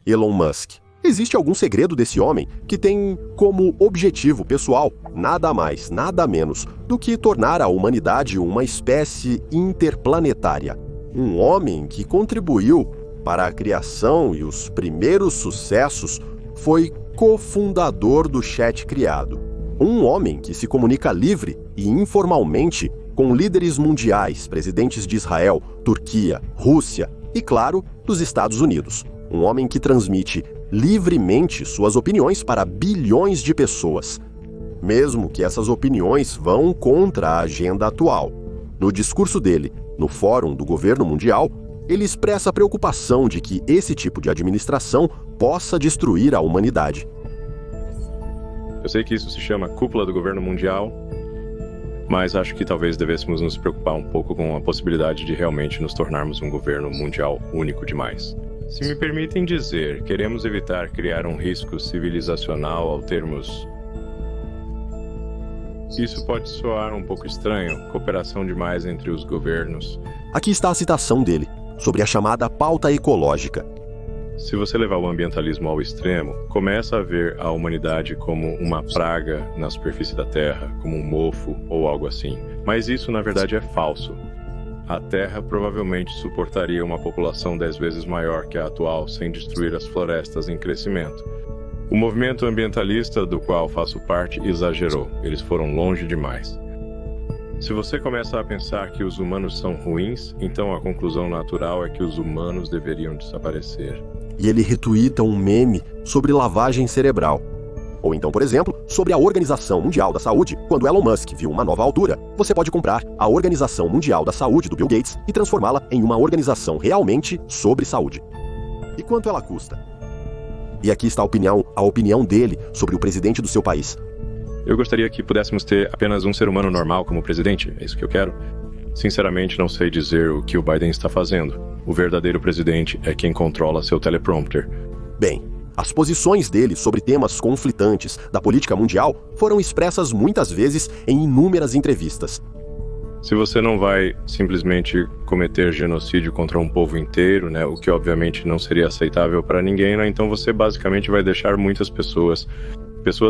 Elon Musk. Existe algum segredo desse homem que tem como objetivo pessoal nada mais, nada menos do que tornar a humanidade uma espécie interplanetária. Um homem que contribuiu para a criação e os primeiros sucessos, foi cofundador do chat criado. Um homem que se comunica livre e informalmente com líderes mundiais, presidentes de Israel, Turquia, Rússia e, claro, dos Estados Unidos. Um homem que transmite livremente suas opiniões para bilhões de pessoas, mesmo que essas opiniões vão contra a agenda atual. No discurso dele, no Fórum do Governo Mundial, ele expressa a preocupação de que esse tipo de administração possa destruir a humanidade. Eu sei que isso se chama Cúpula do Governo Mundial, mas acho que talvez devêssemos nos preocupar um pouco com a possibilidade de realmente nos tornarmos um governo mundial único demais. Se me permitem dizer, queremos evitar criar um risco civilizacional ao termos... Isso pode soar um pouco estranho, cooperação demais entre os governos. Aqui está a citação dele, sobre a chamada pauta ecológica. Se você levar o ambientalismo ao extremo, começa a ver a humanidade como uma praga na superfície da Terra, como um mofo ou algo assim. Mas isso, na verdade, é falso. A Terra provavelmente suportaria uma população 10 vezes maior que a atual sem destruir as florestas em crescimento. O movimento ambientalista do qual faço parte exagerou. Eles foram longe demais. Se você começa a pensar que os humanos são ruins, então a conclusão natural é que os humanos deveriam desaparecer. E ele retuita um meme sobre lavagem cerebral. Ou então, por exemplo, sobre a Organização Mundial da Saúde, quando Elon Musk viu uma nova altura, você pode comprar a Organização Mundial da Saúde do Bill Gates e transformá-la em uma organização realmente sobre saúde. E quanto ela custa? E aqui está a opinião dele sobre o presidente do seu país. Eu gostaria que pudéssemos ter apenas um ser humano normal como presidente, é isso que eu quero. Sinceramente, não sei dizer o que o Biden está fazendo. O verdadeiro presidente é quem controla seu teleprompter. Bem, as posições dele sobre temas conflitantes da política mundial foram expressas muitas vezes em inúmeras entrevistas. Se você não vai simplesmente cometer genocídio contra um povo inteiro, o que obviamente não seria aceitável para ninguém, então você basicamente vai deixar muitas pessoas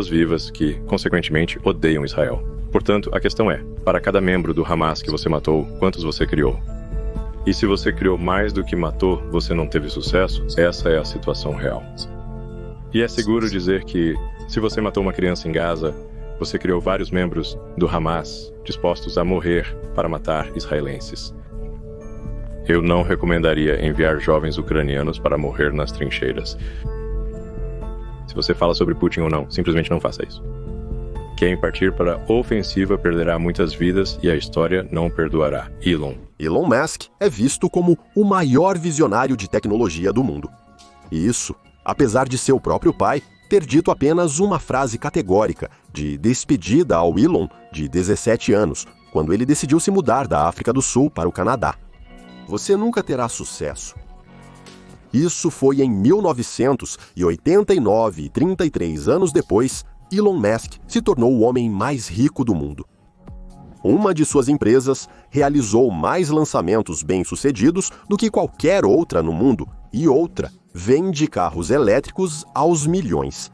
vivas que, consequentemente, odeiam Israel. Portanto, a questão é, para cada membro do Hamas que você matou, quantos você criou? E se você criou mais do que matou, você não teve sucesso? Essa é a situação real. E é seguro dizer que, se você matou uma criança em Gaza, você criou vários membros do Hamas dispostos a morrer para matar israelenses. Eu não recomendaria enviar jovens ucranianos para morrer nas trincheiras. Se você fala sobre Putin ou não, simplesmente não faça isso. Quem partir para a ofensiva perderá muitas vidas e a história não perdoará. Elon Musk é visto como o maior visionário de tecnologia do mundo. E isso, apesar de seu próprio pai ter dito apenas uma frase categórica de despedida ao Elon, de 17 anos, quando ele decidiu se mudar da África do Sul para o Canadá. Você nunca terá sucesso. Isso foi em 1989, e 33 anos depois, Elon Musk se tornou o homem mais rico do mundo. Uma de suas empresas realizou mais lançamentos bem-sucedidos do que qualquer outra no mundo, e outra vende carros elétricos aos milhões.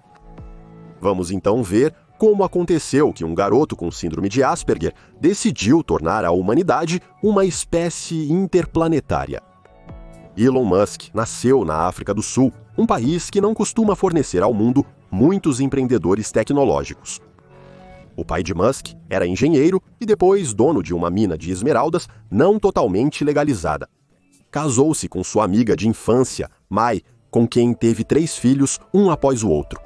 Vamos então ver como aconteceu que um garoto com síndrome de Asperger decidiu tornar a humanidade uma espécie interplanetária. Elon Musk nasceu na África do Sul, um país que não costuma fornecer ao mundo muitos empreendedores tecnológicos. O pai de Musk era engenheiro e depois dono de uma mina de esmeraldas não totalmente legalizada. Casou-se com sua amiga de infância, Mai, com quem teve 3 filhos, um após o outro.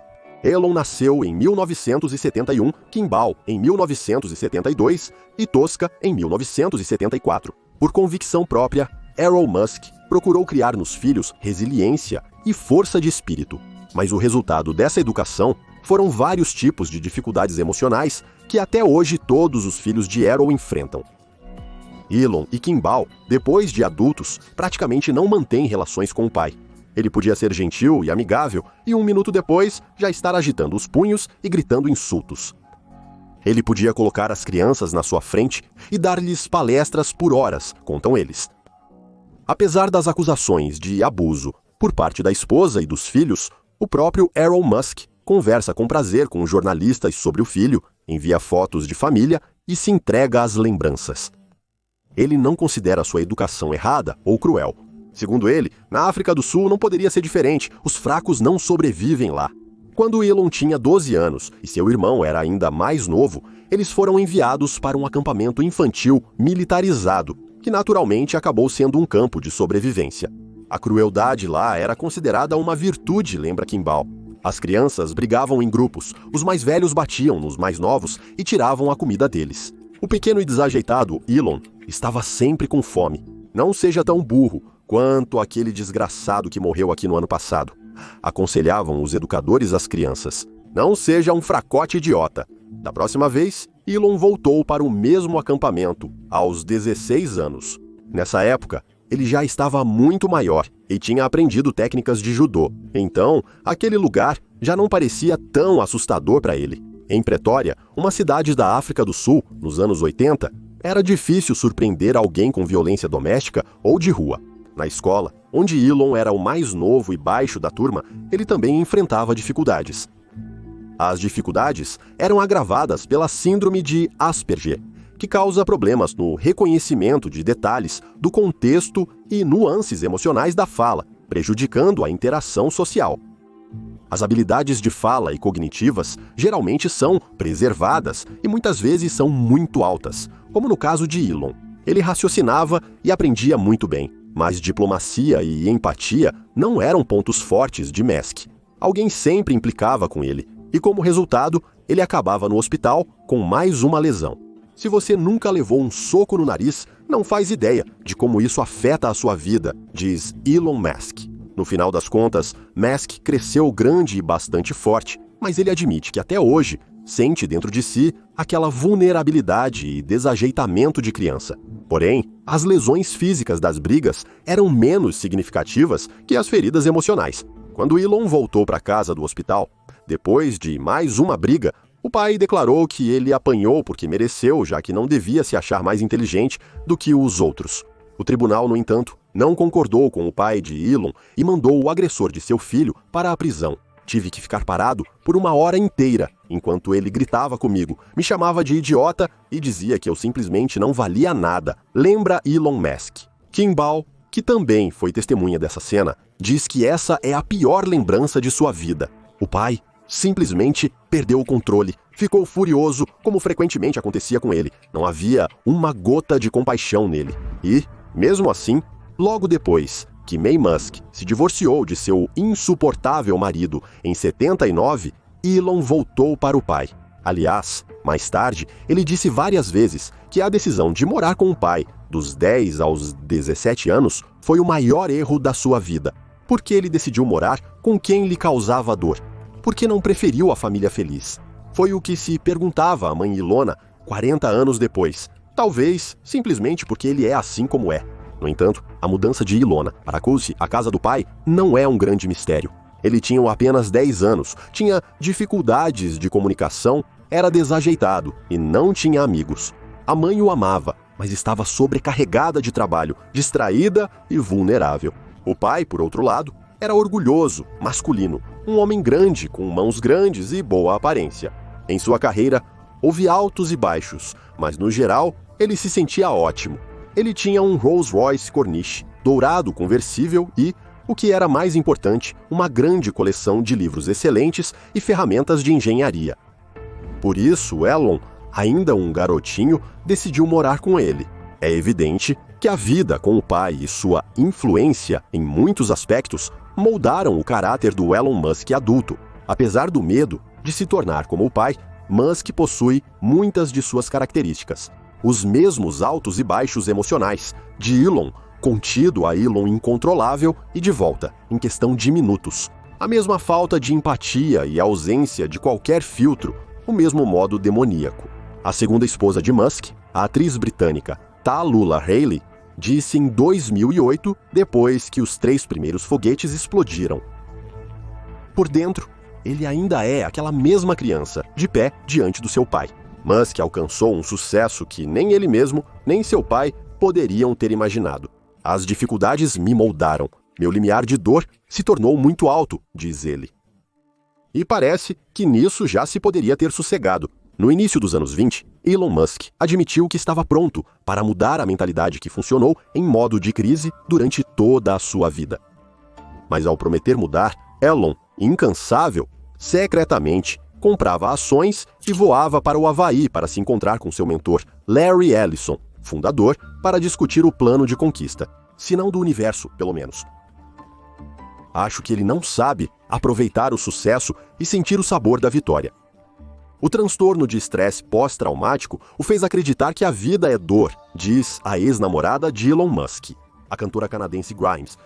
Elon nasceu em 1971, Kimball em 1972 e Tosca em 1974. Por convicção própria, Elon Musk procurou criar nos filhos resiliência e força de espírito. Mas o resultado dessa educação foram vários tipos de dificuldades emocionais que até hoje todos os filhos de Elon enfrentam. Elon e Kimball, depois de adultos, praticamente não mantêm relações com o pai. Ele podia ser gentil e amigável e 1 minuto depois já estar agitando os punhos e gritando insultos. Ele podia colocar as crianças na sua frente e dar-lhes palestras por horas, contam eles. Apesar das acusações de abuso, Por parte da esposa e dos filhos, o próprio Elon Musk conversa com prazer com jornalistas sobre o filho, envia fotos de família e se entrega às lembranças. Ele não considera sua educação errada ou cruel. Segundo ele, na África do Sul não poderia ser diferente, os fracos não sobrevivem lá. Quando Elon tinha 12 anos e seu irmão era ainda mais novo, eles foram enviados para um acampamento infantil militarizado, que naturalmente acabou sendo um campo de sobrevivência. A crueldade lá era considerada uma virtude, lembra Kimball. As crianças brigavam em grupos, os mais velhos batiam nos mais novos e tiravam a comida deles. O pequeno e desajeitado Elon estava sempre com fome. Não seja tão burro quanto aquele desgraçado que morreu aqui no ano passado. Aconselhavam os educadores às crianças. Não seja um fracote idiota. Da próxima vez, Elon voltou para o mesmo acampamento, aos 16 anos. Nessa época, ele já estava muito maior e tinha aprendido técnicas de judô. Então, aquele lugar já não parecia tão assustador para ele. Em Pretória, uma cidade da África do Sul, nos anos 80, era difícil surpreender alguém com violência doméstica ou de rua. Na escola, onde Elon era o mais novo e baixo da turma, ele também enfrentava dificuldades. As dificuldades eram agravadas pela síndrome de Asperger, que causa problemas no reconhecimento de detalhes do contexto e nuances emocionais da fala, prejudicando a interação social. As habilidades de fala e cognitivas geralmente são preservadas e muitas vezes são muito altas, como no caso de Elon. Ele raciocinava e aprendia muito bem, mas diplomacia e empatia não eram pontos fortes de Musk. Alguém sempre implicava com ele, e como resultado, ele acabava no hospital com mais uma lesão. Se você nunca levou um soco no nariz, não faz ideia de como isso afeta a sua vida, diz Elon Musk. No final das contas, Musk cresceu grande e bastante forte, mas ele admite que até hoje sente dentro de si aquela vulnerabilidade e desajeitamento de criança. Porém, as lesões físicas das brigas eram menos significativas que as feridas emocionais. Quando Elon voltou para casa do hospital, depois de mais uma briga, o pai declarou que ele apanhou porque mereceu, já que não devia se achar mais inteligente do que os outros. O tribunal, no entanto, não concordou com o pai de Elon e mandou o agressor de seu filho para a prisão. Tive que ficar parado por 1 hora inteira, enquanto ele gritava comigo, me chamava de idiota e dizia que eu simplesmente não valia nada, lembra Elon Musk. Kimball, que também foi testemunha dessa cena, diz que essa é a pior lembrança de sua vida. O pai simplesmente perdeu o controle, ficou furioso, como frequentemente acontecia com ele. Não havia uma gota de compaixão nele. E, mesmo assim, logo depois que May Musk se divorciou de seu insuportável marido em 79, Elon voltou para o pai. Aliás, mais tarde, ele disse várias vezes que a decisão de morar com o pai, dos 10 aos 17 anos, foi o maior erro da sua vida. Porque ele decidiu morar com quem lhe causava dor. Porque não preferiu a família feliz. Foi o que se perguntava a mãe Ilona 40 anos depois. Talvez simplesmente porque ele é assim como é. No entanto, a mudança de Ilona para Cozy, a casa do pai, não é um grande mistério. Ele tinha apenas 10 anos, tinha dificuldades de comunicação, era desajeitado e não tinha amigos. A mãe o amava, mas estava sobrecarregada de trabalho, distraída e vulnerável. O pai, por outro lado, era orgulhoso, masculino, um homem grande, com mãos grandes e boa aparência. Em sua carreira, houve altos e baixos, mas no geral, ele se sentia ótimo. Ele tinha um Rolls-Royce Corniche, dourado conversível e, o que era mais importante, uma grande coleção de livros excelentes e ferramentas de engenharia. Por isso, Elon, ainda um garotinho, decidiu morar com ele. É evidente que a vida com o pai e sua influência, em muitos aspectos, moldaram o caráter do Elon Musk adulto. Apesar do medo de se tornar como o pai, Musk possui muitas de suas características. Os mesmos altos e baixos emocionais, de Elon contido a Elon incontrolável e de volta, em questão de minutos. A mesma falta de empatia e ausência de qualquer filtro, o mesmo modo demoníaco. A segunda esposa de Musk, a atriz britânica Talulah Haley, disse em 2008, depois que os 3 primeiros foguetes explodiram: por dentro, ele ainda é aquela mesma criança, de pé diante do seu pai. Musk alcançou um sucesso que nem ele mesmo, nem seu pai poderiam ter imaginado. As dificuldades me moldaram, Meu limiar de dor se tornou muito alto, diz ele. E parece que nisso já se poderia ter sossegado. No início dos anos 20, Elon Musk admitiu que estava pronto para mudar a mentalidade que funcionou em modo de crise durante toda a sua vida. Mas ao prometer mudar, Elon, incansável, secretamente comprava ações e voava para o Havaí para se encontrar com seu mentor, Larry Ellison, fundador, para discutir o plano de conquista, se não do universo, pelo menos. Acho que ele não sabe aproveitar o sucesso e sentir o sabor da vitória. O transtorno de estresse pós-traumático o fez acreditar que a vida é dor, diz a ex-namorada de Elon Musk, a cantora canadense Grimes.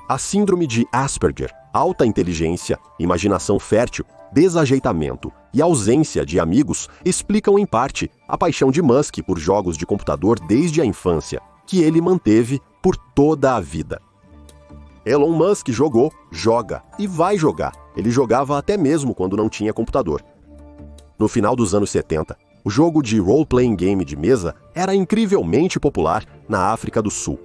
A síndrome de Asperger, alta inteligência, imaginação fértil, desajeitamento e ausência de amigos explicam em parte a paixão de Musk por jogos de computador desde a infância, que ele manteve por toda a vida. Elon Musk jogou, joga e vai jogar. Ele jogava até mesmo quando não tinha computador. No final dos anos 70, o jogo de role-playing game de mesa era incrivelmente popular na África do Sul.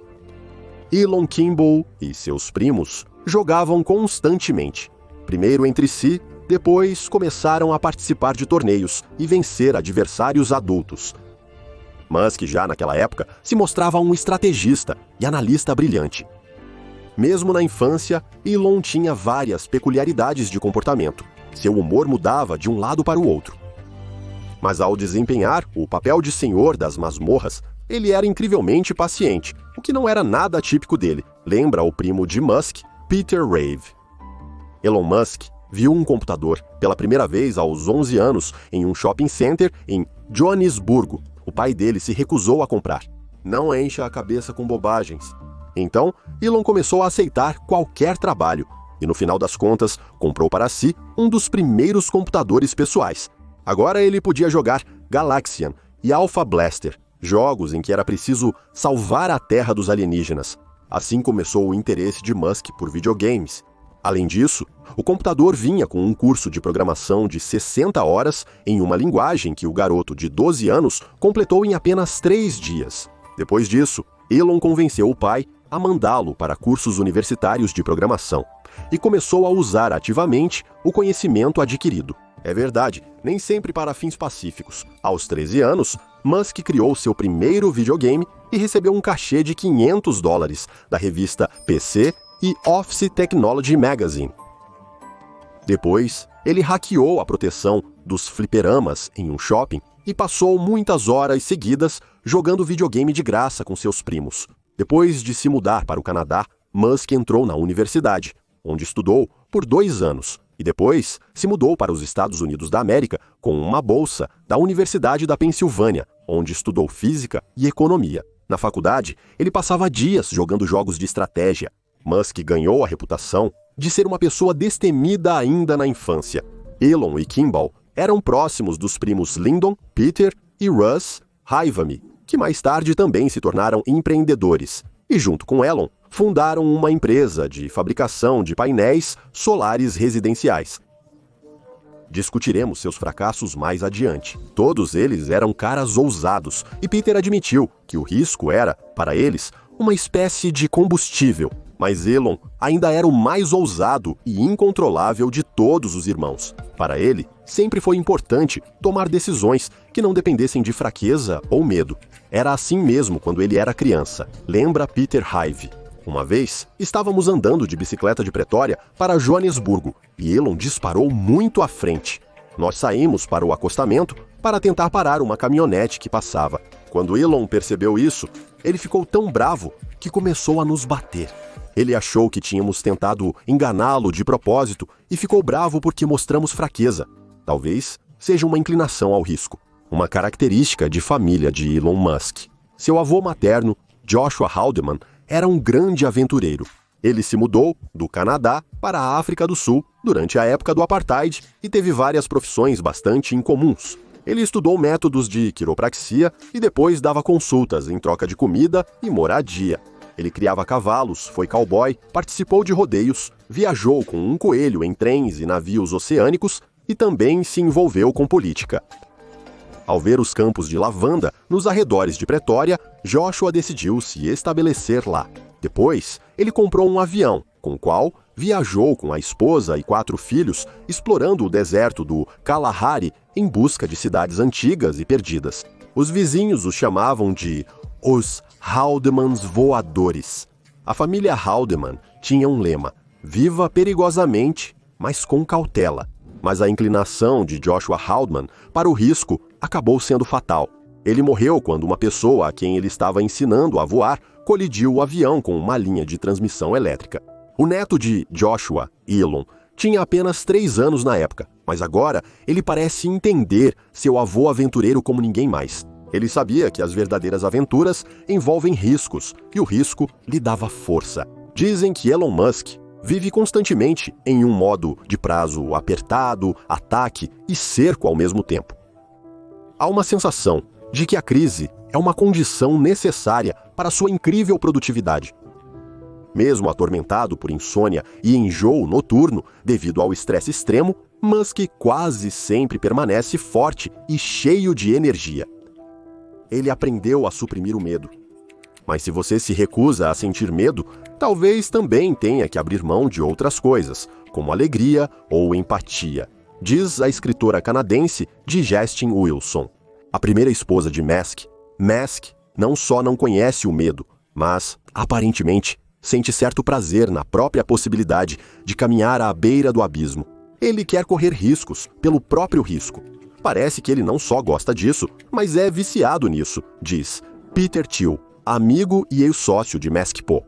Elon Kimball e seus primos jogavam constantemente, primeiro entre si, depois começaram a participar de torneios e vencer adversários adultos. Musk já naquela época se mostrava um estrategista e analista brilhante. Mesmo na infância, Elon tinha várias peculiaridades de comportamento. Seu humor mudava de um lado para o outro. Mas ao desempenhar o papel de senhor das masmorras, ele era incrivelmente paciente, o que não era nada típico dele, lembra o primo de Musk, Peter Rave. Elon Musk viu um computador pela primeira vez aos 11 anos em um shopping center em Joanesburgo. O pai dele se recusou a comprar. Não encha a cabeça com bobagens. Então, Elon começou a aceitar qualquer trabalho e, no final das contas, comprou para si um dos primeiros computadores pessoais. Agora ele podia jogar Galaxian e Alpha Blaster, jogos em que era preciso salvar a Terra dos alienígenas. Assim começou o interesse de Musk por videogames. Além disso, o computador vinha com um curso de programação de 60 horas em uma linguagem que o garoto de 12 anos completou em apenas 3 dias. Depois disso, Elon convenceu o pai a mandá-lo para cursos universitários de programação e começou a usar ativamente o conhecimento adquirido. É verdade, nem sempre para fins pacíficos. Aos 13 anos, Musk criou seu primeiro videogame e recebeu um cachê de $500 da revista PC e Office Technology Magazine. Depois, ele hackeou a proteção dos fliperamas em um shopping e passou muitas horas seguidas jogando videogame de graça com seus primos. Depois de se mudar para o Canadá, Musk entrou na universidade, onde estudou por 2 anos, e depois se mudou para os Estados Unidos da América com uma bolsa da Universidade da Pensilvânia, onde estudou física e economia. Na faculdade, ele passava dias jogando jogos de estratégia. Musk ganhou a reputação de ser uma pessoa destemida ainda na infância. Elon e Kimball eram próximos dos primos Lyndon, Peter e Russ Haivami, que mais tarde também se tornaram empreendedores, e junto com Elon, fundaram uma empresa de fabricação de painéis solares residenciais. Discutiremos seus fracassos mais adiante. Todos eles eram caras ousados, e Peter admitiu que o risco era, para eles, uma espécie de combustível. Mas Elon ainda era o mais ousado e incontrolável de todos os irmãos. Para ele, sempre foi importante tomar decisões que não dependessem de fraqueza ou medo. Era assim mesmo quando ele era criança, lembra Peter Hive. Uma vez, estávamos andando de bicicleta de Pretória para Joanesburgo e Elon disparou muito à frente. Nós saímos para o acostamento para tentar parar uma caminhonete que passava. Quando Elon percebeu isso, ele ficou tão bravo que começou a nos bater. Ele achou que tínhamos tentado enganá-lo de propósito e ficou bravo porque mostramos fraqueza. Talvez seja uma inclinação ao risco, uma característica de família de Elon Musk. Seu avô materno, Joshua Haldeman, era um grande aventureiro. Ele se mudou do Canadá para a África do Sul durante a época do Apartheid e teve várias profissões bastante incomuns. Ele estudou métodos de quiropraxia e depois dava consultas em troca de comida e moradia. Ele criava cavalos, foi cowboy, participou de rodeios, viajou com um coelho em trens e navios oceânicos e também se envolveu com política. Ao ver os campos de lavanda nos arredores de Pretória, Joshua decidiu se estabelecer lá. Depois, ele comprou um avião, com o qual viajou com a esposa e 4 filhos, explorando o deserto do Kalahari em busca de cidades antigas e perdidas. Os vizinhos os chamavam de os Haldemans voadores. A família Haldeman tinha um lema: viva perigosamente, mas com cautela. Mas a inclinação de Joshua Haldeman para o risco acabou sendo fatal. Ele morreu quando uma pessoa a quem ele estava ensinando a voar colidiu o avião com uma linha de transmissão elétrica. O neto de Joshua, Elon, tinha apenas 3 anos na época, mas agora ele parece entender seu avô aventureiro como ninguém mais. Ele sabia que as verdadeiras aventuras envolvem riscos, e o risco lhe dava força. Dizem que Elon Musk vive constantemente em um modo de prazo apertado, ataque e cerco ao mesmo tempo. Há uma sensação de que a crise é uma condição necessária para sua incrível produtividade. Mesmo atormentado por insônia e enjoo noturno devido ao estresse extremo, Musk quase sempre permanece forte e cheio de energia. Ele aprendeu a suprimir o medo. Mas se você se recusa a sentir medo, talvez também tenha que abrir mão de outras coisas, como alegria ou empatia, diz a escritora canadense Justin Wilson. A primeira esposa de Musk não só não conhece o medo, mas, aparentemente, sente certo prazer na própria possibilidade de caminhar à beira do abismo. Ele quer correr riscos pelo próprio risco. Parece que ele não só gosta disso, mas é viciado nisso, diz Peter Thiel, amigo e ex-sócio de Musk Po.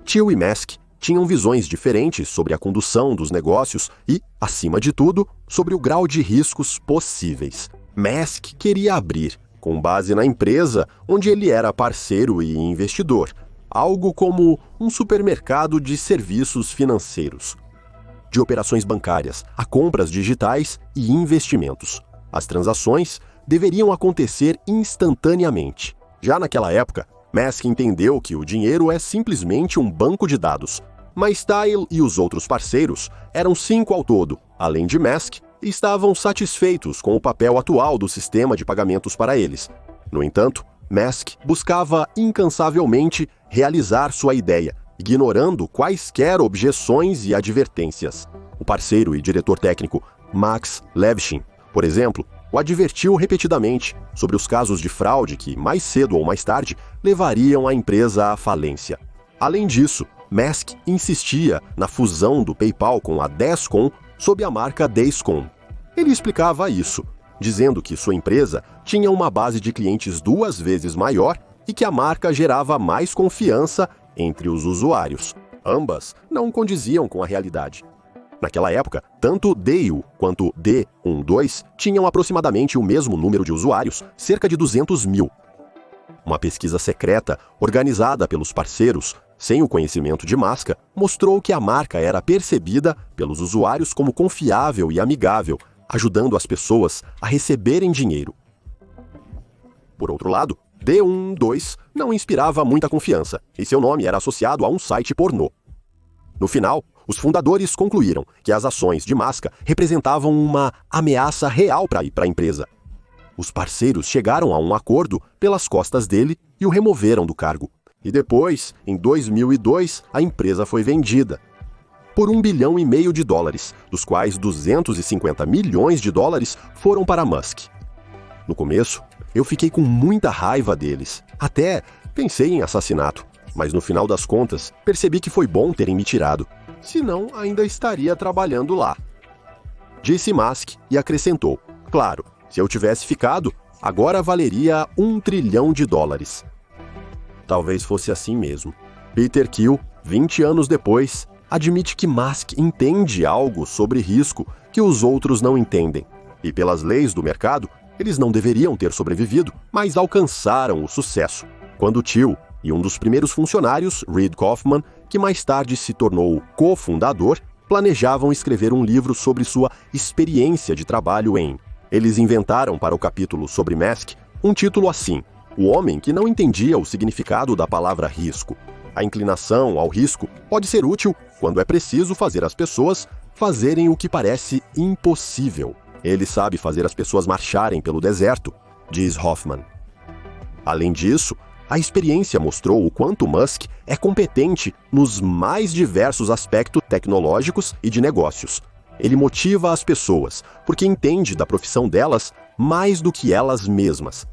Thiel e Musk tinham visões diferentes sobre a condução dos negócios e, acima de tudo, sobre o grau de riscos possíveis. Musk queria abrir, com base na empresa onde ele era parceiro e investidor, algo como um supermercado de serviços financeiros, de operações bancárias a compras digitais e investimentos. As transações deveriam acontecer instantaneamente. Já naquela época, Musk entendeu que o dinheiro é simplesmente um banco de dados. Mas Thiel e os outros parceiros, eram 5 ao todo, além de Musk, e estavam satisfeitos com o papel atual do sistema de pagamentos para eles. No entanto, Musk buscava incansavelmente realizar sua ideia, ignorando quaisquer objeções e advertências. O parceiro e diretor técnico Max Levchin, por exemplo, o advertiu repetidamente sobre os casos de fraude que, mais cedo ou mais tarde, levariam a empresa à falência. Além disso, Musk insistia na fusão do PayPal com a Descom sob a marca Descom. Ele explicava isso, dizendo que sua empresa tinha uma base de clientes 2 vezes maior e que a marca gerava mais confiança entre os usuários. Ambas não condiziam com a realidade. Naquela época, tanto Dale quanto D12 tinham aproximadamente o mesmo número de usuários, cerca de 200 mil. Uma pesquisa secreta, organizada pelos parceiros, sem o conhecimento de Musk, mostrou que a marca era percebida pelos usuários como confiável e amigável, ajudando as pessoas a receberem dinheiro. Por outro lado, D12 não inspirava muita confiança, e seu nome era associado a um site pornô. No final, os fundadores concluíram que as ações de Musk representavam uma ameaça real para a empresa. Os parceiros chegaram a um acordo pelas costas dele e o removeram do cargo. E depois, em 2002, a empresa foi vendida por $1,5 bilhão, dos quais 250 milhões de dólares foram para Musk. No começo, eu fiquei com muita raiva deles. Até pensei em assassinato, mas no final das contas, percebi que foi bom terem me tirado. Senão, ainda estaria trabalhando lá. Disse Musk e acrescentou: claro, se eu tivesse ficado, agora valeria $1 trilhão. Talvez fosse assim mesmo. Peter Thiel, 20 anos depois, admite que Musk entende algo sobre risco que os outros não entendem. E pelas leis do mercado, eles não deveriam ter sobrevivido, mas alcançaram o sucesso. Quando Thiel e um dos primeiros funcionários, Reid Kaufman, que mais tarde se tornou cofundador, planejavam escrever um livro sobre sua experiência de trabalho em... Eles inventaram para o capítulo sobre Musk um título assim: O homem que não entendia o significado da palavra risco. A inclinação ao risco pode ser útil quando é preciso fazer as pessoas fazerem o que parece impossível. Ele sabe fazer as pessoas marcharem pelo deserto, diz Hoffman. Além disso, A experiência mostrou o quanto Musk é competente nos mais diversos aspectos tecnológicos e de negócios. Ele motiva as pessoas, porque entende da profissão delas mais do que elas mesmas.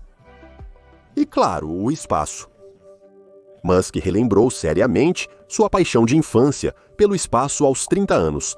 E claro, o espaço. Musk relembrou seriamente sua paixão de infância pelo espaço aos 30 anos.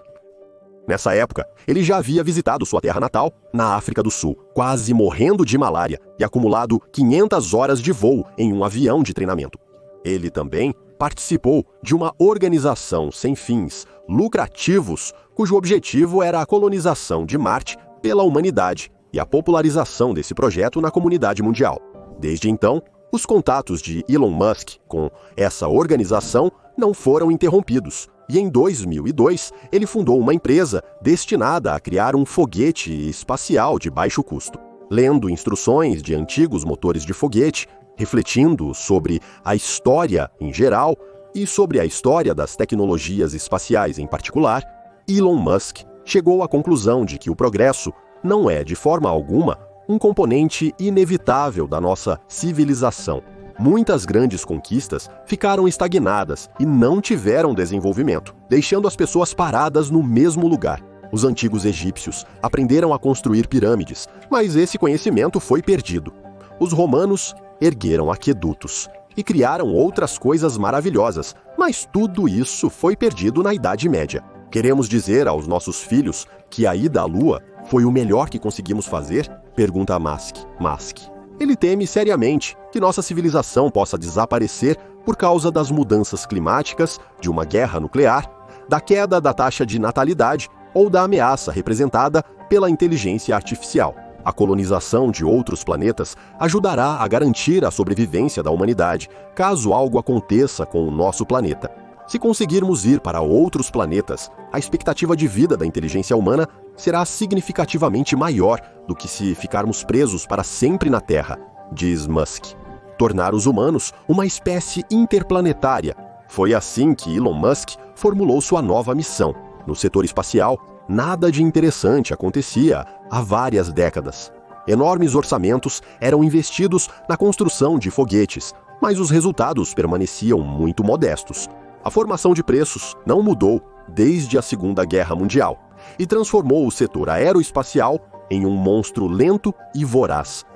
Nessa época, ele já havia visitado sua terra natal, na África do Sul, quase morrendo de malária e acumulado 500 horas de voo em um avião de treinamento. Ele também participou de uma organização sem fins lucrativos, cujo objetivo era a colonização de Marte pela humanidade e a popularização desse projeto na comunidade mundial. Desde então, os contatos de Elon Musk com essa organização não foram interrompidos. E em 2002, ele fundou uma empresa destinada a criar um foguete espacial de baixo custo. Lendo instruções de antigos motores de foguete, refletindo sobre a história em geral e sobre a história das tecnologias espaciais em particular, Elon Musk chegou à conclusão de que o progresso não é, de forma alguma, um componente inevitável da nossa civilização. Muitas grandes conquistas ficaram estagnadas e não tiveram desenvolvimento, deixando as pessoas paradas no mesmo lugar. Os antigos egípcios aprenderam a construir pirâmides, mas esse conhecimento foi perdido. Os romanos ergueram aquedutos e criaram outras coisas maravilhosas, mas tudo isso foi perdido na Idade Média. Queremos dizer aos nossos filhos que a ida à Lua foi o melhor que conseguimos fazer? Pergunta Musk. Ele teme seriamente que nossa civilização possa desaparecer por causa das mudanças climáticas, de uma guerra nuclear, da queda da taxa de natalidade ou da ameaça representada pela inteligência artificial. A colonização de outros planetas ajudará a garantir a sobrevivência da humanidade, caso algo aconteça com o nosso planeta. Se conseguirmos ir para outros planetas, a expectativa de vida da inteligência humana será significativamente maior do que se ficarmos presos para sempre na Terra, diz Musk. Tornar os humanos uma espécie interplanetária. Foi assim que Elon Musk formulou sua nova missão. No setor espacial, nada de interessante acontecia há várias décadas. Enormes orçamentos eram investidos na construção de foguetes, mas os resultados permaneciam muito modestos. A formação de preços não mudou desde a Segunda Guerra Mundial e transformou o setor aeroespacial em um monstro lento e voraz.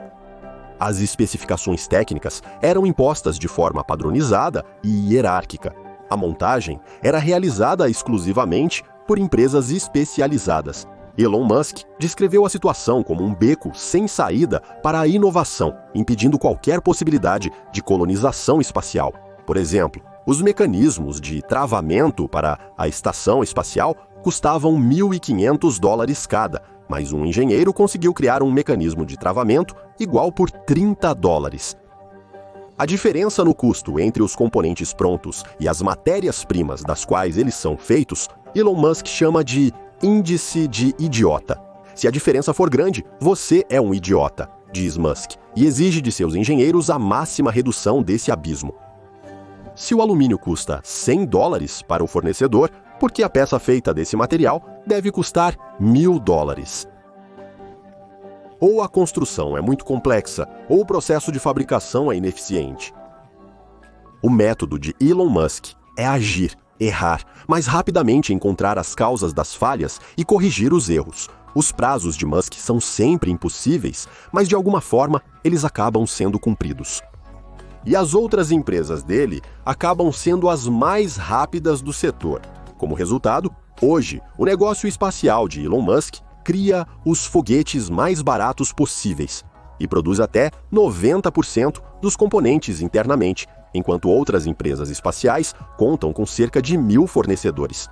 As especificações técnicas eram impostas de forma padronizada e hierárquica. A montagem era realizada exclusivamente por empresas especializadas. Elon Musk descreveu a situação como um beco sem saída para a inovação, impedindo qualquer possibilidade de colonização espacial. Por exemplo, os mecanismos de travamento para a estação espacial custavam $1.500 cada, mas um engenheiro conseguiu criar um mecanismo de travamento igual por $30. A diferença no custo entre os componentes prontos e as matérias-primas das quais eles são feitos, Elon Musk chama de índice de idiota. Se a diferença for grande, você é um idiota, diz Musk, e exige de seus engenheiros a máxima redução desse abismo. Se o alumínio custa $100 para o fornecedor, por que a peça feita desse material deve custar $1.000? Ou a construção é muito complexa, ou o processo de fabricação é ineficiente. O método de Elon Musk é agir, errar, mas rapidamente encontrar as causas das falhas e corrigir os erros. Os prazos de Musk são sempre impossíveis, mas de alguma forma eles acabam sendo cumpridos. E as outras empresas dele acabam sendo as mais rápidas do setor. Como resultado, hoje, o negócio espacial de Elon Musk cria os foguetes mais baratos possíveis e produz até 90% dos componentes internamente, enquanto outras empresas espaciais contam com cerca de 1.000 fornecedores.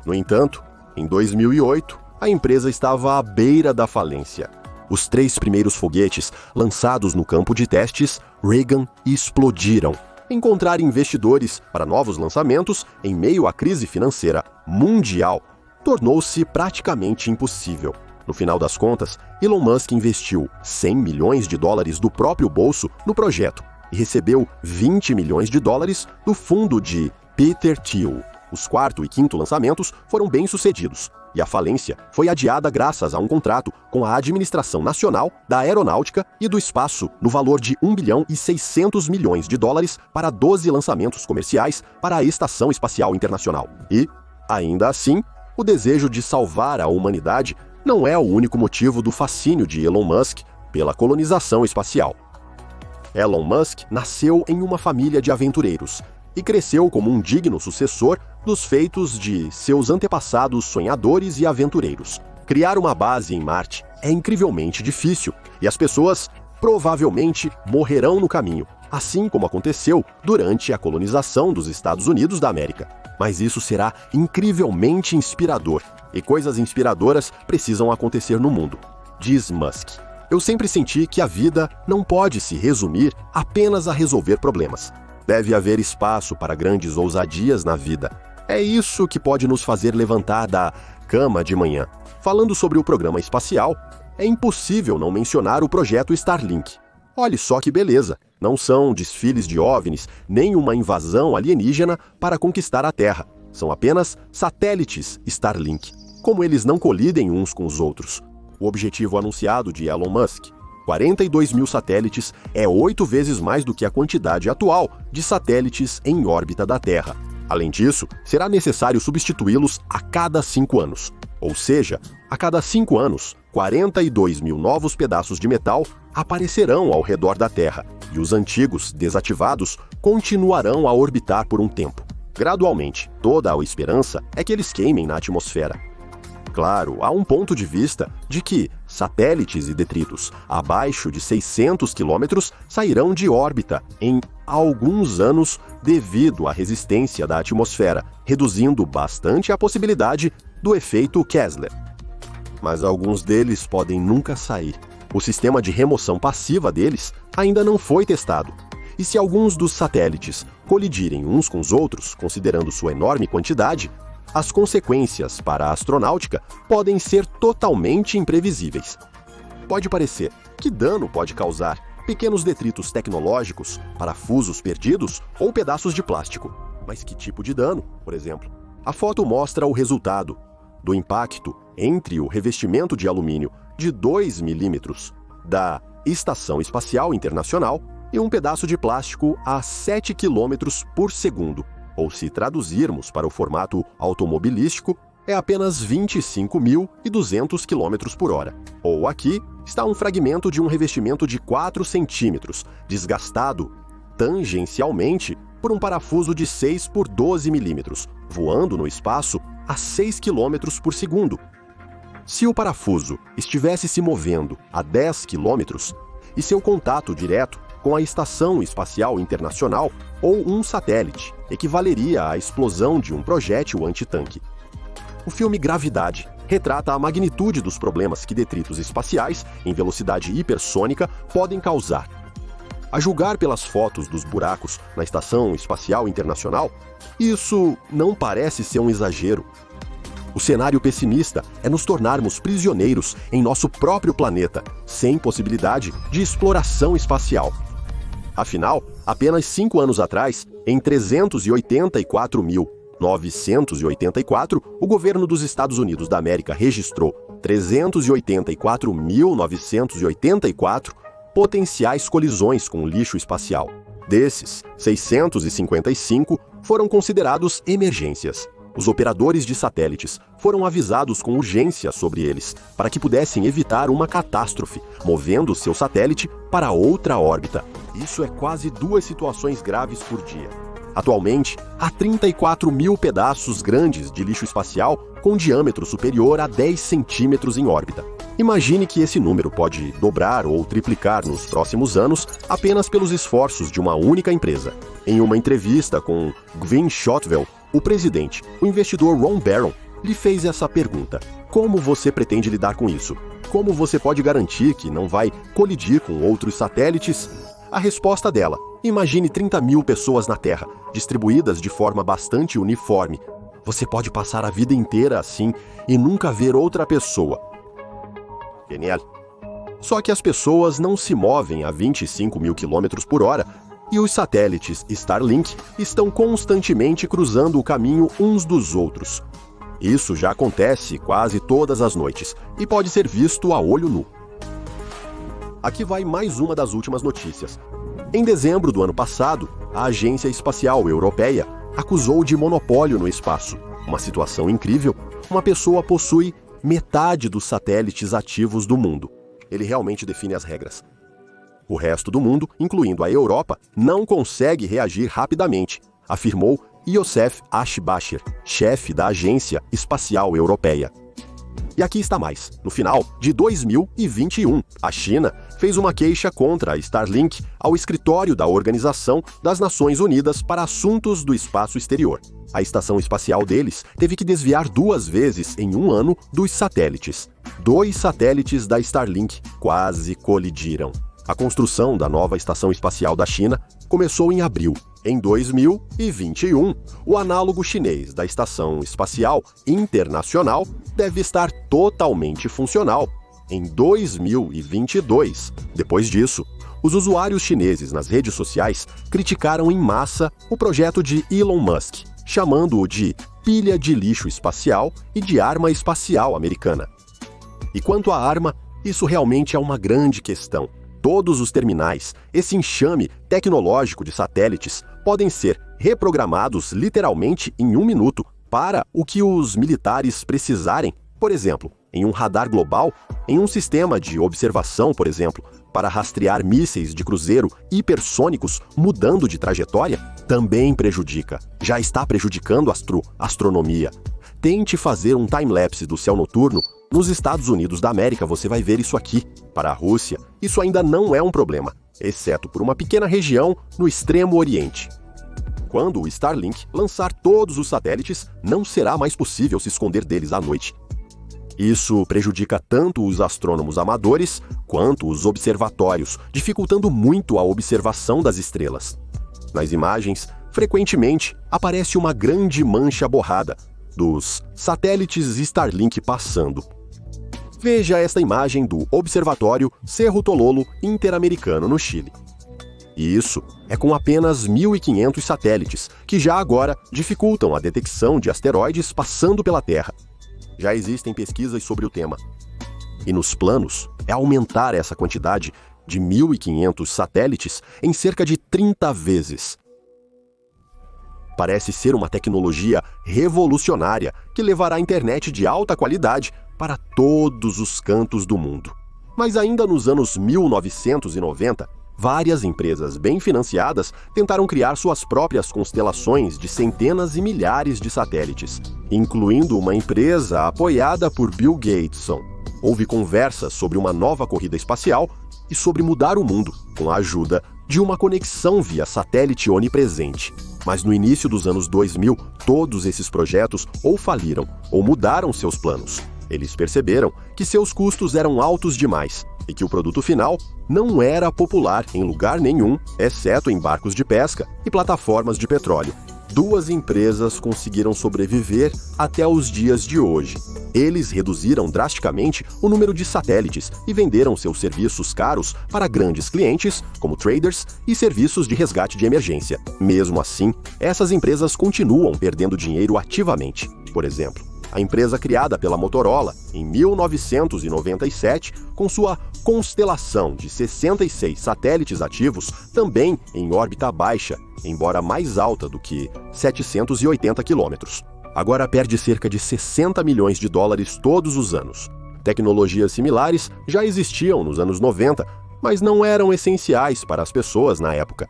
No entanto, em 2008, a empresa estava à beira da falência. Os 3 primeiros foguetes lançados no campo de testes Reagan explodiram. Encontrar investidores para novos lançamentos em meio à crise financeira mundial tornou-se praticamente impossível. No final das contas, Elon Musk investiu $100 milhões do próprio bolso no projeto e recebeu $20 milhões do fundo de Peter Thiel. Os quarto e quinto lançamentos foram bem-sucedidos, e a falência foi adiada graças a um contrato com a Administração Nacional da Aeronáutica e do Espaço no valor de US$ 1,6 bilhão para 12 lançamentos comerciais para a Estação Espacial Internacional. E, ainda assim, o desejo de salvar a humanidade não é o único motivo do fascínio de Elon Musk pela colonização espacial. Elon Musk nasceu em uma família de aventureiros e cresceu como um digno sucessor dos feitos de seus antepassados sonhadores e aventureiros. Criar uma base em Marte é incrivelmente difícil e as pessoas provavelmente morrerão no caminho, assim como aconteceu durante a colonização dos Estados Unidos da América. Mas isso será incrivelmente inspirador, e coisas inspiradoras precisam acontecer no mundo, diz Musk. Eu sempre senti que a vida não pode se resumir apenas a resolver problemas. Deve haver espaço para grandes ousadias na vida. É isso que pode nos fazer levantar da cama de manhã. Falando sobre o programa espacial, é impossível não mencionar o projeto Starlink. Olhe só que beleza! Não são desfiles de OVNIs, nem uma invasão alienígena para conquistar a Terra. São apenas satélites Starlink. Como eles não colidem uns com os outros. O objetivo anunciado de Elon Musk, 42 mil satélites, é 8 vezes mais do que a quantidade atual de satélites em órbita da Terra. Além disso, será necessário substituí-los a cada 5 anos. Ou seja, a cada 5 anos, 42 mil novos pedaços de metal aparecerão ao redor da Terra, e os antigos, desativados, continuarão a orbitar por um tempo. Gradualmente, toda a esperança é que eles queimem na atmosfera. Claro, há um ponto de vista de que satélites e detritos abaixo de 600 quilômetros sairão de órbita em alguns anos devido à resistência da atmosfera, reduzindo bastante a possibilidade do efeito Kessler. Mas alguns deles podem nunca sair. O sistema de remoção passiva deles ainda não foi testado. E se alguns dos satélites colidirem uns com os outros, considerando sua enorme quantidade, as consequências para a astronáutica podem ser totalmente imprevisíveis. Pode parecer que dano pode causar pequenos detritos tecnológicos, parafusos perdidos ou pedaços de plástico. Mas que tipo de dano, por exemplo? A foto mostra o resultado do impacto entre o revestimento de alumínio de 2 milímetros da Estação Espacial Internacional e um pedaço de plástico a 7 quilômetros por segundo. Ou se traduzirmos para o formato automobilístico, é apenas 25.200 km por hora. Ou aqui está um fragmento de um revestimento de 4 centímetros, desgastado tangencialmente por um parafuso de 6 por 12 milímetros, voando no espaço a 6 km por segundo. Se o parafuso estivesse se movendo a 10 km e seu contato direto com a Estação Espacial Internacional ou um satélite equivaleria à explosão de um projétil antitanque. O filme Gravidade retrata a magnitude dos problemas que detritos espaciais em velocidade hipersônica podem causar. A julgar pelas fotos dos buracos na Estação Espacial Internacional, isso não parece ser um exagero. O cenário pessimista é nos tornarmos prisioneiros em nosso próprio planeta, sem possibilidade de exploração espacial. Afinal, apenas 5 anos atrás, em 384.984, o governo dos Estados Unidos da América registrou 384.984 potenciais colisões com lixo espacial. Desses, 655 foram considerados emergências. Os operadores de satélites foram avisados com urgência sobre eles, para que pudessem evitar uma catástrofe, movendo seu satélite para outra órbita. Isso é quase 2 situações graves por dia. Atualmente, há 34 mil pedaços grandes de lixo espacial com diâmetro superior a 10 centímetros em órbita. Imagine que esse número pode dobrar ou triplicar nos próximos anos apenas pelos esforços de uma única empresa. Em uma entrevista com Gwynne Shotwell, o presidente, o investidor Ron Barron, lhe fez essa pergunta: como você pretende lidar com isso? Como você pode garantir que não vai colidir com outros satélites? A resposta dela: imagine 30 mil pessoas na Terra, distribuídas de forma bastante uniforme. Você pode passar a vida inteira assim e nunca ver outra pessoa. Genial. Só que as pessoas não se movem a 25 mil quilômetros por hora e os satélites Starlink estão constantemente cruzando o caminho uns dos outros. Isso já acontece quase todas as noites e pode ser visto a olho nu. Aqui vai mais uma das últimas notícias. Em dezembro do ano passado, a Agência Espacial Europeia acusou de monopólio no espaço. Uma situação incrível. Uma pessoa possui metade dos satélites ativos do mundo. Ele realmente define as regras. O resto do mundo, incluindo a Europa, não consegue reagir rapidamente, afirmou Youssef Ashbacher, chefe da Agência Espacial Europeia. E aqui está mais. No final de 2021, a China fez uma queixa contra a Starlink ao escritório da Organização das Nações Unidas para Assuntos do Espaço Exterior. A estação espacial deles teve que desviar 2 vezes em um ano dos satélites. 2 satélites da Starlink quase colidiram. A construção da nova estação espacial da China começou em abril. Em 2021, o análogo chinês da Estação Espacial Internacional deve estar totalmente funcional em 2022. Depois disso, os usuários chineses nas redes sociais criticaram em massa o projeto de Elon Musk, chamando-o de pilha de lixo espacial e de arma espacial americana. E quanto à arma, isso realmente é uma grande questão. Todos os terminais, esse enxame tecnológico de satélites, podem ser reprogramados literalmente em 1 minuto para o que os militares precisarem. Por exemplo, em um radar global, em um sistema de observação, por exemplo, para rastrear mísseis de cruzeiro hipersônicos mudando de trajetória, também prejudica. Já está prejudicando a astronomia. Tente fazer um time-lapse do céu noturno. Nos Estados Unidos da América você vai ver isso aqui. Para a Rússia, isso ainda não é um problema, exceto por uma pequena região no extremo oriente. Quando o Starlink lançar todos os satélites, não será mais possível se esconder deles à noite. Isso prejudica tanto os astrônomos amadores quanto os observatórios, dificultando muito a observação das estrelas. Nas imagens, frequentemente aparece uma grande mancha borrada dos satélites Starlink passando. Veja esta imagem do Observatório Cerro Tololo Interamericano no Chile. E isso é com apenas 1.500 satélites, que já agora dificultam a detecção de asteroides passando pela Terra. Já existem pesquisas sobre o tema. E nos planos é aumentar essa quantidade de 1.500 satélites em cerca de 30 vezes. Parece ser uma tecnologia revolucionária que levará a internet de alta qualidade para todos os cantos do mundo. Mas ainda nos anos 1990, várias empresas bem financiadas tentaram criar suas próprias constelações de centenas e milhares de satélites, incluindo uma empresa apoiada por Bill Gates. Houve conversas sobre uma nova corrida espacial e sobre mudar o mundo com a ajuda de uma conexão via satélite onipresente. Mas no início dos anos 2000, todos esses projetos ou faliram ou mudaram seus planos. Eles perceberam que seus custos eram altos demais e que o produto final não era popular em lugar nenhum, exceto em barcos de pesca e plataformas de petróleo. 2 empresas conseguiram sobreviver até os dias de hoje. Eles reduziram drasticamente o número de satélites e venderam seus serviços caros para grandes clientes, como traders e serviços de resgate de emergência. Mesmo assim, essas empresas continuam perdendo dinheiro ativamente. Por exemplo, a empresa criada pela Motorola em 1997, com sua constelação de 66 satélites ativos, também em órbita baixa, embora mais alta do que 780 quilômetros. Agora perde cerca de 60 milhões de dólares todos os anos. Tecnologias similares já existiam nos anos 90, mas não eram essenciais para as pessoas na época.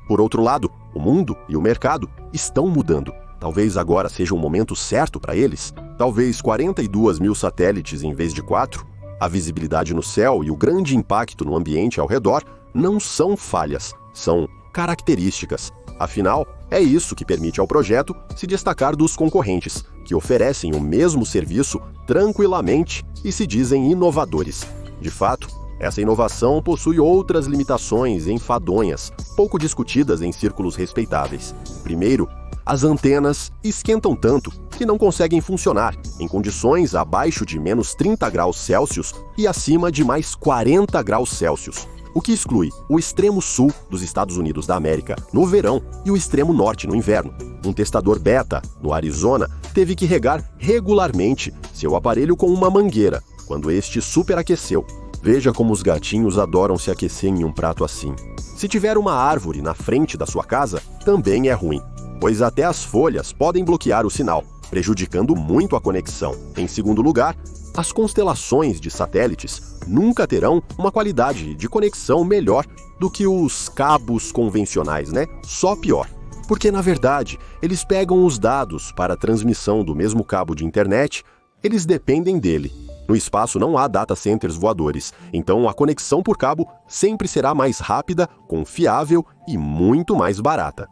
Por outro lado, o mundo e o mercado estão mudando. Talvez agora seja o momento certo para eles. Talvez 42 mil satélites em vez de 4. A visibilidade no céu e o grande impacto no ambiente ao redor não são falhas, são características. Afinal, é isso que permite ao projeto se destacar dos concorrentes, que oferecem o mesmo serviço tranquilamente e se dizem inovadores. De fato, essa inovação possui outras limitações enfadonhas, pouco discutidas em círculos respeitáveis. Primeiro, as antenas esquentam tanto que não conseguem funcionar em condições abaixo de menos 30 graus Celsius e acima de mais 40 graus Celsius. o que exclui o extremo sul dos Estados Unidos da América no verão e o extremo norte no inverno. Um testador beta, no Arizona, teve que regar regularmente seu aparelho com uma mangueira, quando este superaqueceu. Veja como os gatinhos adoram se aquecer em um prato assim. Se tiver uma árvore na frente da sua casa, também é ruim, pois até as folhas podem bloquear o sinal, prejudicando muito a conexão. Em segundo lugar, as constelações de satélites nunca terão uma qualidade de conexão melhor do que os cabos convencionais, né? Só pior. Porque, na verdade, eles pegam os dados para a transmissão do mesmo cabo de internet, eles dependem dele. No espaço não há data centers voadores, então a conexão por cabo sempre será mais rápida, confiável e muito mais barata.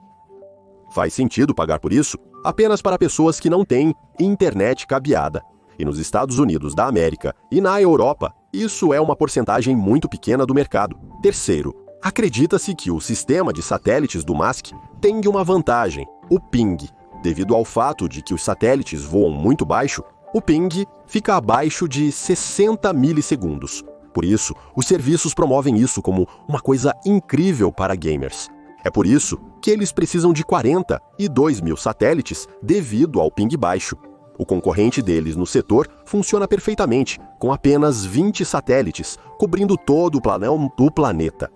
Faz sentido pagar por isso apenas para pessoas que não têm internet cabeada. E nos Estados Unidos da América e na Europa, isso é uma porcentagem muito pequena do mercado. Terceiro, acredita-se que o sistema de satélites do Musk tem uma vantagem, o ping. Devido ao fato de que os satélites voam muito baixo, o ping fica abaixo de 60 milissegundos. Por isso, os serviços promovem isso como uma coisa incrível para gamers. É por isso que eles precisam de 42 mil satélites devido ao ping baixo. O concorrente deles no setor funciona perfeitamente, com apenas 20 satélites, cobrindo todo o planeta.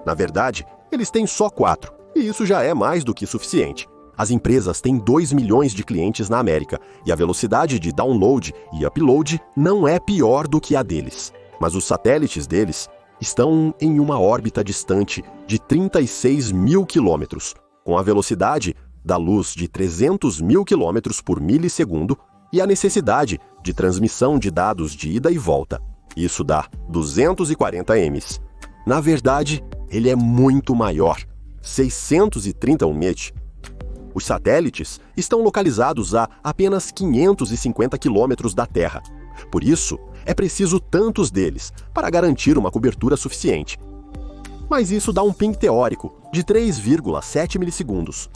Na verdade, eles têm só 4, e isso já é mais do que suficiente. As empresas têm 2 milhões de clientes na América, e a velocidade de download e upload não é pior do que a deles. Mas os satélites deles estão em uma órbita distante de 36 mil quilômetros, com a velocidade da luz de 300 mil quilômetros por milissegundo e a necessidade de transmissão de dados de ida e volta. Isso dá 240 ms. Na verdade, ele é muito maior, 631 ms. Os satélites estão localizados a apenas 550 quilômetros da Terra. Por isso, é preciso tantos deles para garantir uma cobertura suficiente. Mas isso dá um ping teórico de 3,7 milissegundos.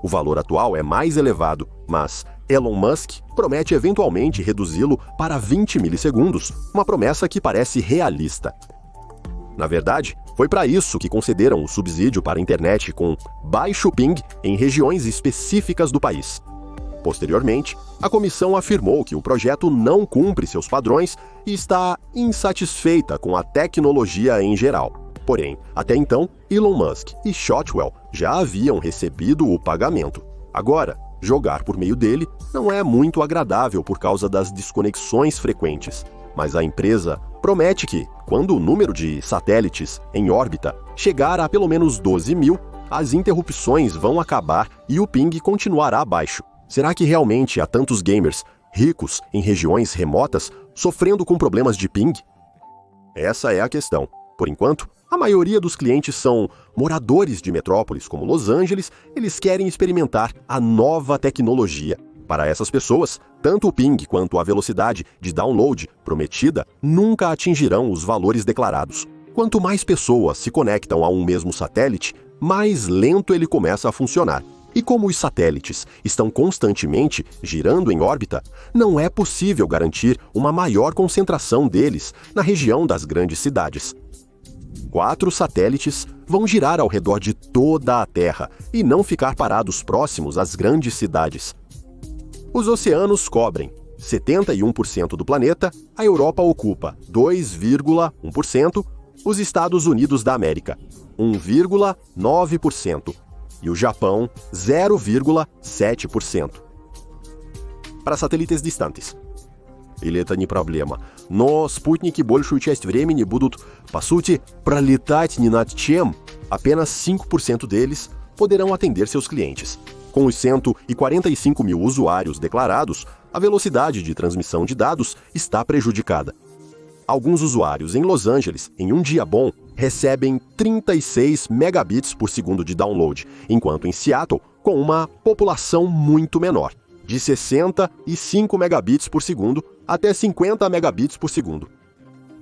O valor atual é mais elevado, mas Elon Musk promete eventualmente reduzi-lo para 20 milissegundos, uma promessa que parece realista. Na verdade, foi para isso que concederam o subsídio para a internet com baixo ping em regiões específicas do país. Posteriormente, a comissão afirmou que o projeto não cumpre seus padrões e está insatisfeita com a tecnologia em geral. Porém, até então, Elon Musk e Shotwell já haviam recebido o pagamento. Agora, jogar por meio dele não é muito agradável por causa das desconexões frequentes. Mas a empresa promete que, quando o número de satélites em órbita chegar a pelo menos 12 mil, as interrupções vão acabar e o ping continuará baixo. Será que realmente há tantos gamers ricos em regiões remotas sofrendo com problemas de ping? Essa é a questão. Por enquanto, a maioria dos clientes são moradores de metrópoles como Los Angeles, eles querem experimentar a nova tecnologia. Para essas pessoas, tanto o ping quanto a velocidade de download prometida nunca atingirão os valores declarados. Quanto mais pessoas se conectam a um mesmo satélite, mais lento ele começa a funcionar. E como os satélites estão constantemente girando em órbita, não é possível garantir uma maior concentração deles na região das grandes cidades. 4 satélites vão girar ao redor de toda a Terra e não ficar parados próximos às grandes cidades. Os oceanos cobrem 71% do planeta, a Europa ocupa 2,1%, os Estados Unidos da América 1,9% e o Japão 0,7%. Para satélites distantes. Или это не проблема. Но спутники большую часть времени будут, по сути, пролетать ни над чем. Apenas 5% deles poderão atender seus clientes. Com os 145 mil usuários declarados, a velocidade de transmissão de dados está prejudicada. Alguns usuários em Los Angeles, em um dia bom, recebem 36 megabits por segundo de download, enquanto em Seattle, com uma população muito menor, de 65 megabits por segundo até 50 megabits por segundo.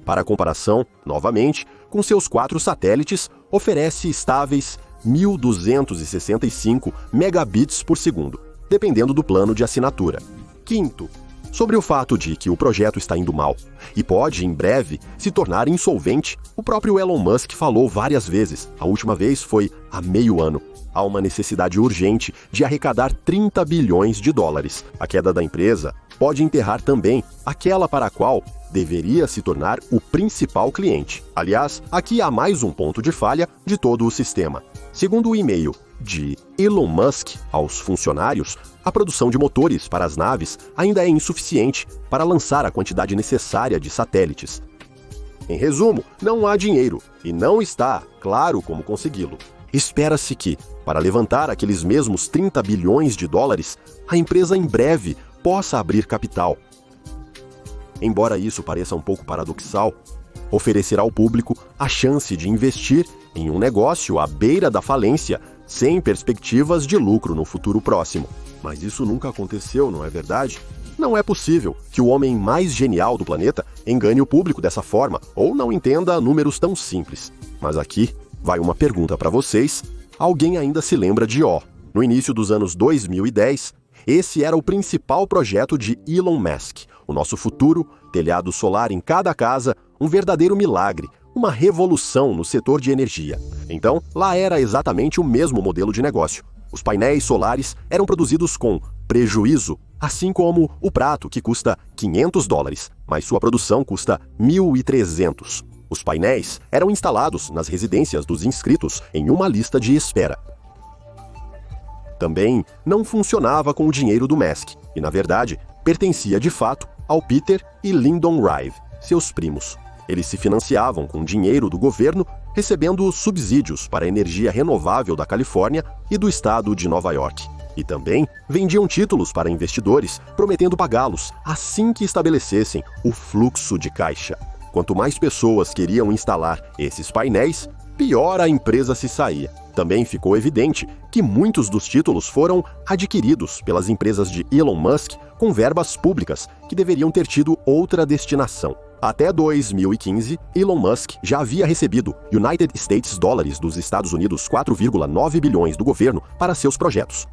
Para comparação, novamente, com seus 4 satélites, oferece estáveis 1.265 megabits por segundo, dependendo do plano de assinatura. Quinto, Sobre o fato de que o projeto está indo mal e pode, em breve, se tornar insolvente, o próprio Elon Musk falou várias vezes. A última vez foi há meio ano. Há uma necessidade urgente de arrecadar 30 bilhões de dólares. A queda da empresa pode enterrar também aquela para a qual deveria se tornar o principal cliente. Aliás, aqui há mais um ponto de falha de todo o sistema. Segundo o e-mail de Elon Musk aos funcionários, a produção de motores para as naves ainda é insuficiente para lançar a quantidade necessária de satélites. Em resumo, não há dinheiro e não está claro como consegui-lo. Espera-se que, para levantar aqueles mesmos 30 bilhões de dólares, a empresa em breve possa abrir capital. Embora isso pareça um pouco paradoxal, oferecer ao público a chance de investir em um negócio à beira da falência, sem perspectivas de lucro no futuro próximo. Mas isso nunca aconteceu, não é verdade? Não é possível que o homem mais genial do planeta engane o público dessa forma ou não entenda números tão simples. Mas aqui vai uma pergunta para vocês. Alguém ainda se lembra de Ó? No início dos anos 2010, esse era o principal projeto de Elon Musk. O nosso futuro, telhado solar em cada casa, um verdadeiro milagre, uma revolução no setor de energia. Então, lá era exatamente o mesmo modelo de negócio. Os painéis solares eram produzidos com prejuízo, assim como o prato, que custa 500 dólares, mas sua produção custa 1.300. Os painéis eram instalados nas residências dos inscritos em uma lista de espera. Também não funcionava com o dinheiro do Musk, e na verdade, pertencia de fato ao Peter e Lyndon Rive, seus primos. Eles se financiavam com dinheiro do governo, recebendo subsídios para a energia renovável da Califórnia e do estado de Nova York. E também vendiam títulos para investidores, prometendo pagá-los assim que estabelecessem o fluxo de caixa. Quanto mais pessoas queriam instalar esses painéis, pior a empresa se saía. Também ficou evidente que muitos dos títulos foram adquiridos pelas empresas de Elon Musk com verbas públicas que deveriam ter tido outra destinação. Até 2015, Elon Musk já havia recebido United States Dollars dos Estados Unidos 4,9 bilhões do governo para seus projetos.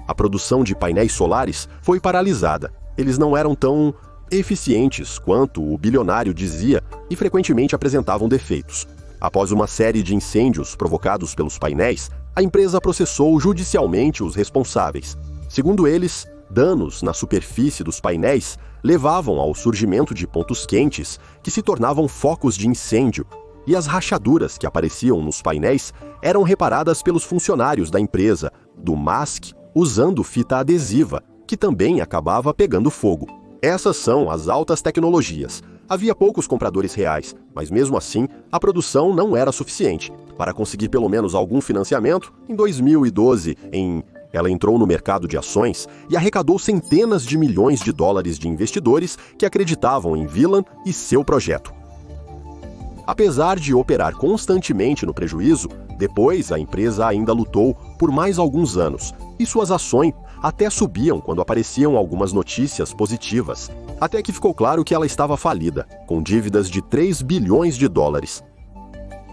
A produção de painéis solares foi paralisada. Eles não eram tão eficientes quanto o bilionário dizia e frequentemente apresentavam defeitos. Após uma série de incêndios provocados pelos painéis, a empresa processou judicialmente os responsáveis. Segundo eles, danos na superfície dos painéis levavam ao surgimento de pontos quentes que se tornavam focos de incêndio, e as rachaduras que apareciam nos painéis eram reparadas pelos funcionários da empresa, do Musk, usando fita adesiva, que também acabava pegando fogo. Essas são as altas tecnologias. Havia poucos compradores reais, mas mesmo assim, a produção não era suficiente. Para conseguir pelo menos algum financiamento, em 2012, ela entrou no mercado de ações e arrecadou centenas de milhões de dólares de investidores que acreditavam em Elon e seu projeto. Apesar de operar constantemente no prejuízo, depois a empresa ainda lutou por mais alguns anos, e suas ações até subiam quando apareciam algumas notícias positivas, até que ficou claro que ela estava falida, com dívidas de 3 bilhões de dólares.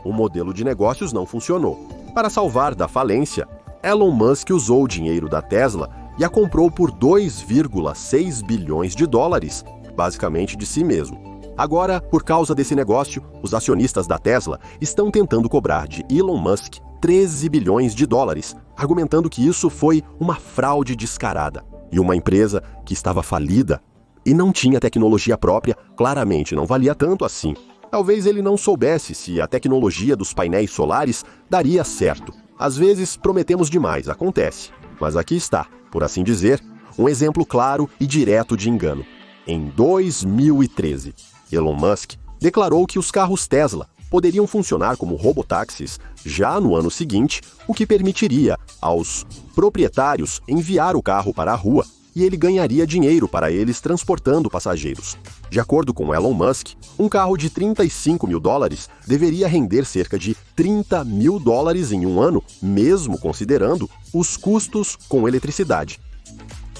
O modelo de negócios não funcionou. Para salvar da falência, Elon Musk usou o dinheiro da Tesla e a comprou por 2,6 bilhões de dólares, basicamente de si mesmo. Agora, por causa desse negócio, os acionistas da Tesla estão tentando cobrar de Elon Musk 13 bilhões de dólares, argumentando que isso foi uma fraude descarada. E uma empresa que estava falida e não tinha tecnologia própria, claramente não valia tanto assim. Talvez ele não soubesse se a tecnologia dos painéis solares daria certo. Às vezes prometemos demais, acontece. Mas aqui está, por assim dizer, um exemplo claro e direto de engano. Em 2013, Elon Musk declarou que os carros Tesla poderiam funcionar como robotáxis já no ano seguinte, o que permitiria aos proprietários enviar o carro para a rua e ele ganharia dinheiro para eles transportando passageiros. De acordo com Elon Musk, um carro de 35 mil dólares deveria render cerca de 30 mil dólares em um ano, mesmo considerando os custos com eletricidade.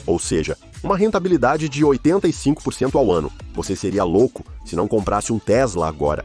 Ou seja, uma rentabilidade de 85% ao ano. Você seria louco se não comprasse um Tesla agora.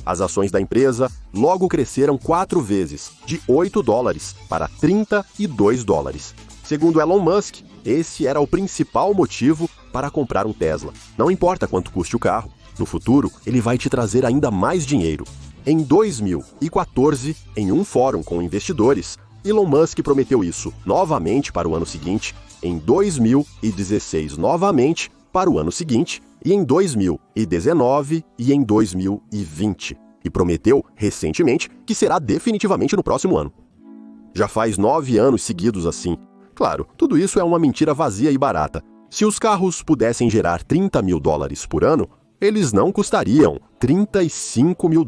As ações da empresa logo cresceram 4 vezes, de 8 dólares para 32 dólares. Segundo Elon Musk, esse era o principal motivo para comprar um Tesla. Não importa quanto custe o carro, no futuro ele vai te trazer ainda mais dinheiro. Em 2014, em um fórum com investidores, Elon Musk prometeu isso novamente para o ano seguinte, em 2016 novamente para o ano seguinte, e em 2019 e em 2020. E prometeu, recentemente, que será definitivamente no próximo ano. Já faz 9 anos seguidos assim. Claro, tudo isso é uma mentira vazia e barata. Se os carros pudessem gerar $30 mil por ano, eles não custariam $35 mil.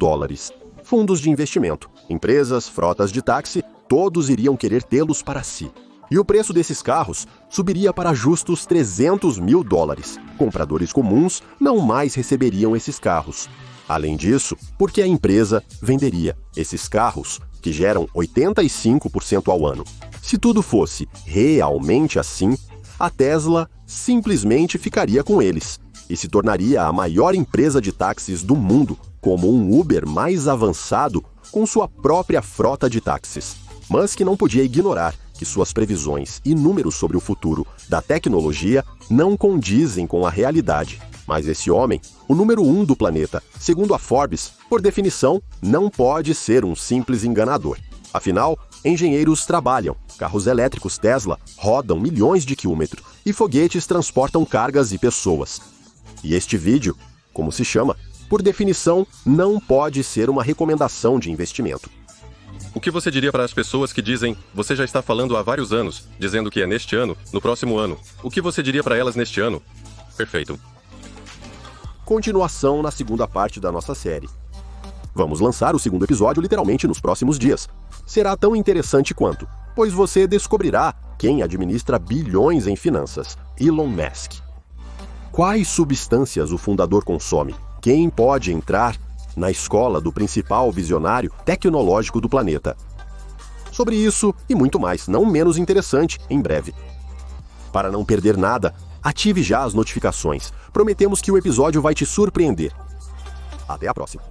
Fundos de investimento, empresas, frotas de táxi, todos iriam querer tê-los para si. E o preço desses carros subiria para justos $300 mil. Compradores comuns não mais receberiam esses carros. Além disso, porque a empresa venderia esses carros, que geram 85% ao ano. Se tudo fosse realmente assim, a Tesla simplesmente ficaria com eles e se tornaria a maior empresa de táxis do mundo, como um Uber mais avançado com sua própria frota de táxis. Musk não podia ignorar que suas previsões e números sobre o futuro da tecnologia não condizem com a realidade. Mas esse homem, o número 1 do planeta, segundo a Forbes, por definição, não pode ser um simples enganador. Afinal, engenheiros trabalham, carros elétricos Tesla rodam milhões de quilômetros e foguetes transportam cargas e pessoas. E este vídeo, como se chama, por definição, não pode ser uma recomendação de investimento. O que você diria para as pessoas que dizem, você já está falando há vários anos, dizendo que é neste ano, no próximo ano? O que você diria para elas neste ano? Perfeito. Continuação na segunda parte da nossa série. Vamos lançar o segundo episódio literalmente nos próximos dias. Será tão interessante quanto, pois você descobrirá quem administra bilhões em finanças, Elon Musk. Quais substâncias o fundador consome? Quem pode entrar na escola do principal visionário tecnológico do planeta? Sobre isso e muito mais, não menos interessante, em breve. Para não perder nada, ative já as notificações. Prometemos que o episódio vai te surpreender. Até a próxima.